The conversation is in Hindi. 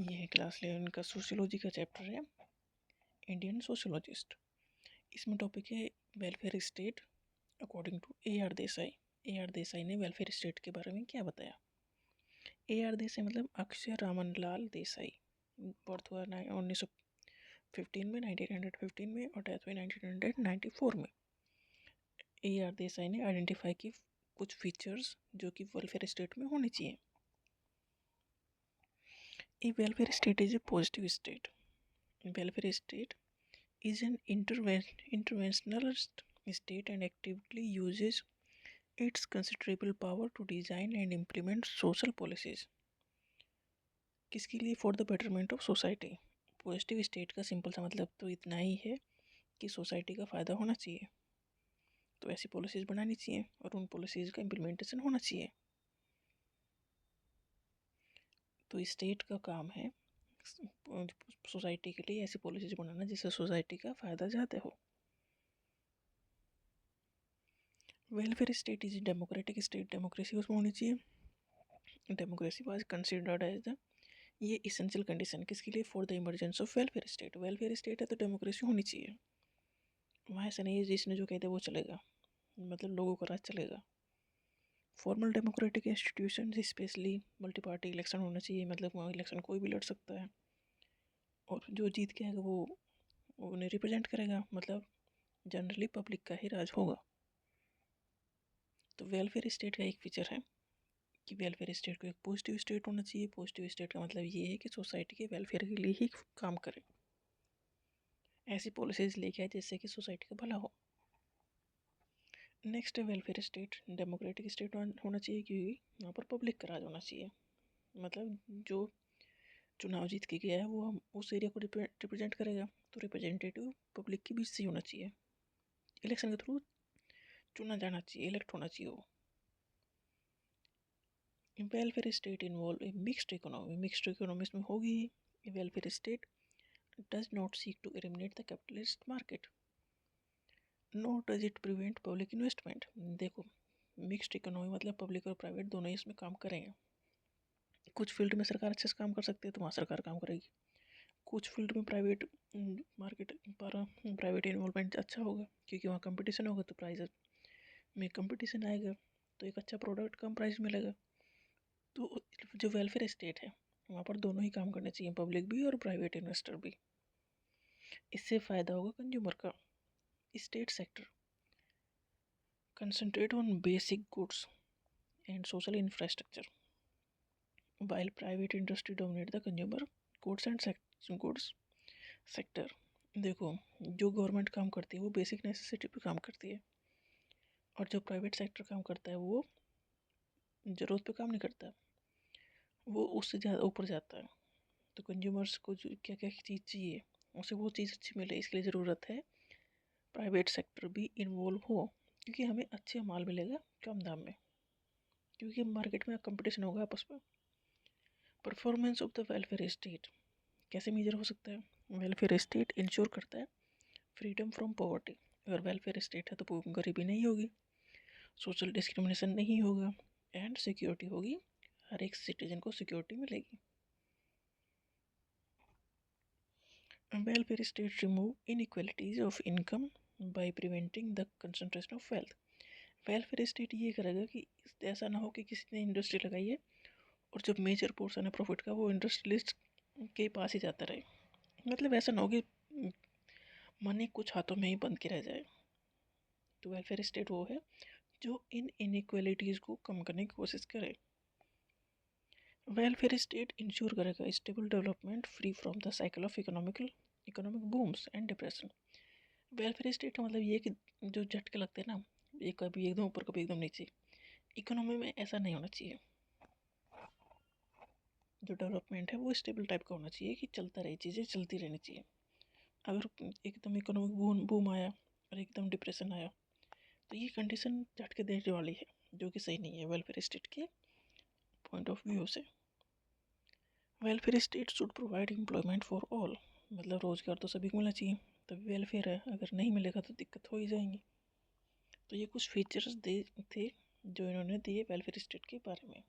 ये है क्लास 11 का सोशियोलॉजी का चैप्टर है, इंडियन सोशियोलॉजिस्ट। इसमें टॉपिक है welfare state according to A.R. Desai. A.R. Desai ने वेलफेयर स्टेट के बारे में क्या बताया। A.R. देसाई मतलब अक्षय रामन लाल देसाई। बर्थ हुआ 1915 में, 1915 में, और डेथ हुई 1994 में। A.R. देसाई ने आइडेंटिफाई की कुछ फीचर्स जो कि वेलफेयर स्टेट में होनी चाहिए। A welfare state is a positive state. Welfare state is an interventional state and actively uses its considerable power to design and implement social policies. किसके लिए? For the betterment of society. Positive state का सिंपल सा मतलब तो इतना ही है कि सोसाइटी का फ़ायदा होना चाहिए, तो ऐसी पॉलिसीज़ बनानी चाहिए और उन पॉलिसीज़ का इम्प्लीमेंटेशन होना चाहिए। तो स्टेट का काम है सोसाइटी के लिए ऐसी पॉलिसीज़ बनाना जिससे सोसाइटी का फ़ायदा ज़्यादा हो। Welfare state is democratic state, democracy उसमें होनी चाहिए। Democracy was considered as the, ये इसेंशियल कंडीशन किसके लिए? For the emergence of welfare state. Welfare state है तो डेमोक्रेसी होनी चाहिए। वहाँ ऐसा नहीं है जिसने जो कहते वो चलेगा, मतलब लोगों का राज चलेगा। Formal democratic institution specially multi party election होना चाहिए, मतलब वहाँ इलेक्शन कोई भी लड़ सकता है और जो जीत के आएगा वो उन्हें रिप्रेजेंट करेगा, मतलब जनरली पब्लिक का ही राज होगा। तो वेलफेयर स्टेट का एक फीचर है कि वेलफेयर स्टेट को एक पॉजिटिव स्टेट होना चाहिए। पॉजिटिव स्टेट का मतलब ये है कि सोसाइटी के वेलफेयर के लिए ही काम करे, ऐसी पॉलिसीज लेके आए जिससे कि सोसाइटी का भला हो। नेक्स्ट है वेलफेयर स्टेट, डेमोक्रेटिक स्टेट होना चाहिए क्योंकि यहाँ पर पब्लिक का राज होना चाहिए, मतलब जो चुनाव जीत के गया है वो हम उस एरिया को रिप्रेजेंट करेगा, तो रिप्रेजेंटेटिव पब्लिक के बीच से होना चाहिए, इलेक्शन के थ्रू चुना जाना चाहिए, इलेक्ट होना चाहिए वो। Welfare state involve a mixed economy, mixed economy में होगी। Welfare state does not seek to eliminate the capitalist market, not does it prevent public investment. देखो मिक्स्ड इकोनॉमी मतलब पब्लिक और प्राइवेट दोनों ही इसमें काम करेंगे। कुछ फील्ड में सरकार अच्छे से काम कर सकती है तो वहाँ सरकार काम करेगी, कुछ फील्ड में प्राइवेट मार्केट पर प्राइवेट इन्वॉल्वमेंट अच्छा होगा क्योंकि वहाँ कंपटीशन होगा, तो प्राइस में कंपटीशन आएगा तो एक अच्छा प्रोडक्ट कम प्राइस में मिलेगा। तो जो वेलफेयर स्टेट है वहाँ पर दोनों ही काम करने चाहिए, पब्लिक भी और प्राइवेट इन्वेस्टर भी। इससे फ़ायदा होगा कंज्यूमर का। State sector concentrate on basic goods and social infrastructure while private industry dominate the consumer goods and goods sector। देखो जो गवर्नमेंट काम करती है वो बेसिक नेसेसिटी पे काम करती है और जो प्राइवेट सेक्टर काम करता है वो ज़रूरत पे काम नहीं करता, वो उससे ज़्यादा ऊपर जाता है। तो कंज्यूमर्स को जो क्या क्या चीज़ चाहिए उसे वो चीज़ अच्छी मिले, इसके लिए ज़रूरत है प्राइवेट सेक्टर भी इन्वॉल्व हो, क्योंकि हमें अच्छे माल मिलेगा कम दाम में, क्योंकि मार्केट में कंपटीशन होगा आपस में। Performance of the welfare state कैसे मेजर हो सकता है? वेलफेयर स्टेट इंश्योर करता है फ्रीडम फ्रॉम पॉवर्टी। अगर वेलफेयर स्टेट है तो गरीबी नहीं होगी, सोशल डिस्क्रिमिनेशन नहीं होगा एंड सिक्योरिटी होगी, हर एक सिटीजन को सिक्योरिटी मिलेगी। Welfare state remove inequalities of income by preventing the concentration of wealth. Welfare state ये करेगा कि ऐसा ना हो कि किसी ने इंडस्ट्री लगाई है और जब मेजर पोर्शन है प्रॉफिट का वो इंडस्ट्रियलिस्ट के पास ही जाता रहे, मतलब ऐसा ना हो कि मनी कुछ हाथों में ही बंद के रह जाए। तो वेलफेयर स्टेट वो है जो इन इनइक्वालिटीज़ को कम करने की कोशिश करे। वेलफेयर स्टेट इंश्योर करेगा stable development free from the cycle of economic बूम्स and depression. Welfare state का मतलब ये है कि जो झटके लगते हैं ना, ये कभी एकदम ऊपर कभी एकदम नीचे, इकोनॉमी में ऐसा नहीं होना चाहिए। जो डेवलपमेंट है वो स्टेबल टाइप का होना चाहिए कि चलता रहे, चीज़ें चलती रहनी चाहिए। अगर एकदम इकोनॉमिक बूम आया और एकदम डिप्रेशन आया तो ये कंडीशन झटके देने वाली है, जो कि सही नहीं है वेलफेयर स्टेट के पॉइंट ऑफ व्यू से। Welfare state should provide employment for all, मतलब रोज़गार तो सभी को मिलना चाहिए, तभी वेलफेयर है, अगर नहीं मिलेगा तो दिक्कत हो ही जाएंगी। तो ये कुछ फीचर्स दे थे जो इन्होंने दिए वेलफेयर स्टेट के बारे में।